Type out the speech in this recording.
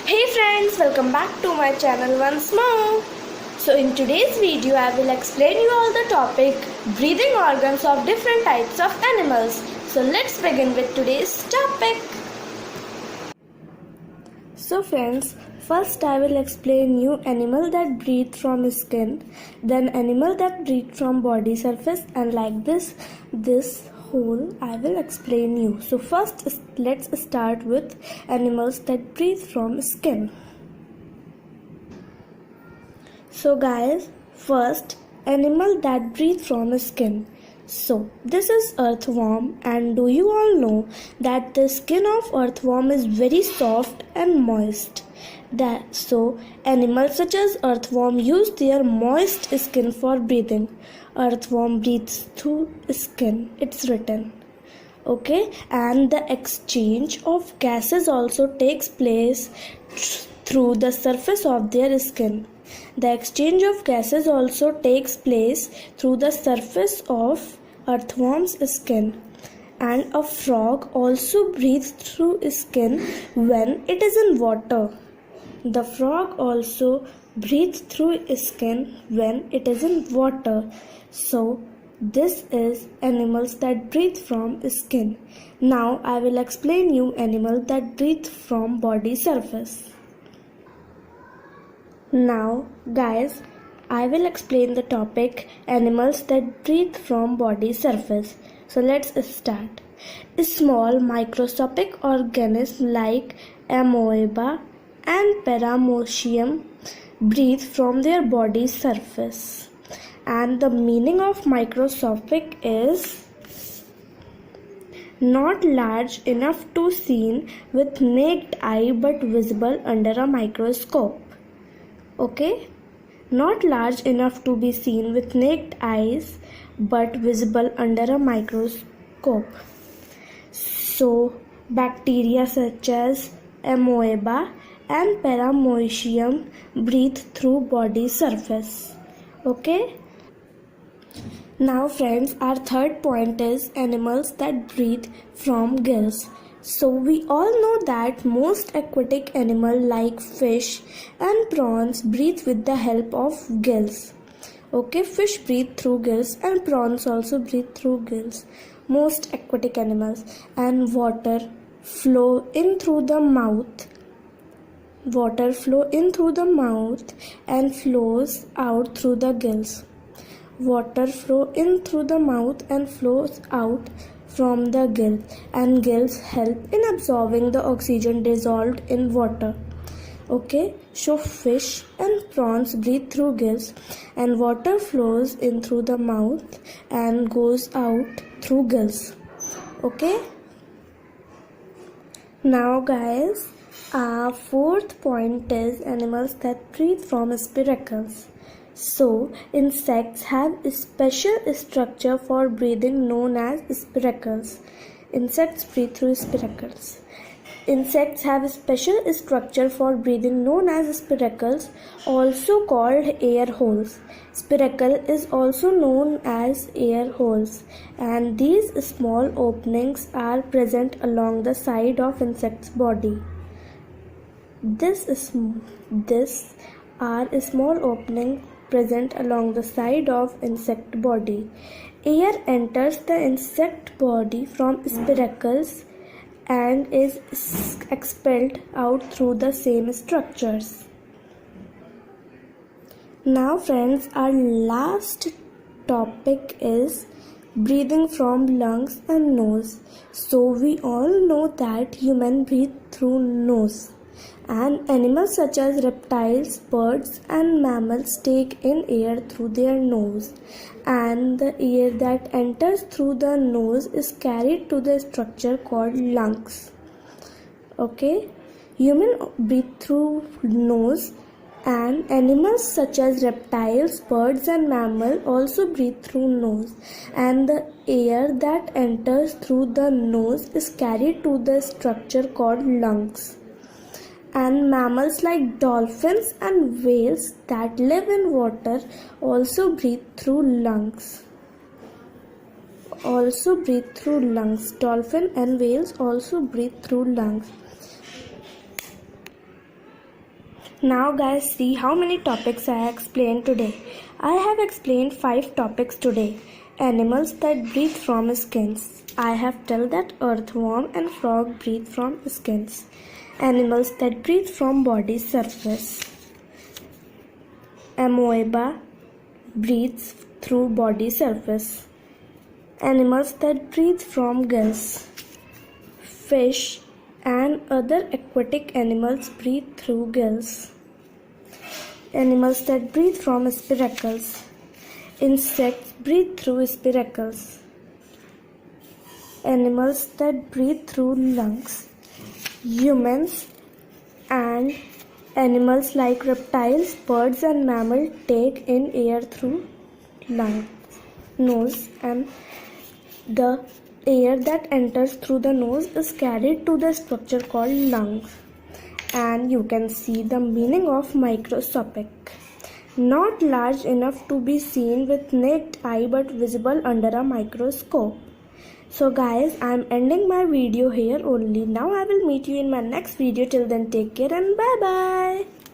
Hey friends, welcome back to my channel once more. So in today's video I will explain you all the topic breathing organs of different types of animals. So let's begin with today's topic. So friends, first I will explain you animal that breathe from skin, then animal that breathe from body surface, and like this whole I will explain you. So first let's start with animals that breathe from skin. So guys, first animal that breathe from skin. So this is earthworm, and do you all know that the skin of earthworm is very soft and moist? So animals such as earthworm use their moist skin for breathing. Earthworm breathes through skin. It's written. Okay, and the exchange of gases also takes place through the surface of their skin. The exchange of gases also takes place through the surface of earthworm's skin. And a frog also breathes through skin when it is in water. The frog also breathes through skin when it is in water. So this is animals that breathe from skin. Now I will explain you animals that breathe from body surface. Now guys, I will explain the topic animals that breathe from body surface. So let's start. Small microscopic organisms like amoeba and paramecium breathe from their body surface. And the meaning of microscopic is not large enough to seen with naked eye but visible under a microscope. Okay, not large enough to be seen with naked eyes but visible under a microscope. So bacteria such as amoeba and paramecium breathe through body surface. Okay, now friends, our third point is animals that breathe from gills. So we all know that most aquatic animals like fish and prawns breathe with the help of gills. Okay, fish breathe through gills and prawns also breathe through gills. Most aquatic animals. And water flow in through the mouth. Water flow in through the mouth and flows out through the gills. Water flow in through the mouth and flows out from the gill, and gills help in absorbing the oxygen dissolved in water. Okay, so fish and prawns breathe through gills, and water flows in through the mouth and goes out through gills. Okay, now guys, our fourth point is animals that breathe from spiracles. So, insects have a special structure for breathing known as spiracles. Insects breathe through spiracles. Insects have a special structure for breathing known as spiracles, also called air holes. Spiracle is also known as air holes, and these small openings are present along the side of insect's body. This are a small opening present along the side of insect body. Air enters the insect body from spiracles and is expelled out through the same structures. Now friends, our last topic is breathing from lungs and nose. So we all know that human breathe through nose. And animals such as reptiles, birds and mammals take in air through their nose, and the air that enters through the nose is carried to the structure called lungs. Okay, human breathe through nose, and animals such as reptiles, birds and mammals also breathe through nose, and the air that enters through the nose is carried to the structure called lungs. And mammals like dolphins and whales that live in water also breathe through lungs. Dolphin and whales also breathe through lungs. Now guys, see how many topics I explained today. I have explained 5 topics today. Animals that breathe from skins. I have told that earthworm and frog breathe from skins. Animals that breathe from body surface. Amoeba breathes through body surface. Animals that breathe from gills. Fish and other aquatic animals breathe through gills. Animals that breathe from spiracles. Insects breathe through spiracles. Animals that breathe through lungs. Humans and animals like reptiles, birds and mammals take in air through lungs, nose, and the air that enters through the nose is carried to the structure called lungs. And you can see the meaning of microscopic. Not large enough to be seen with naked eye but visible under a microscope. So guys, I am ending my video here only. Now I will meet you in my next video. Till then, take care and bye bye.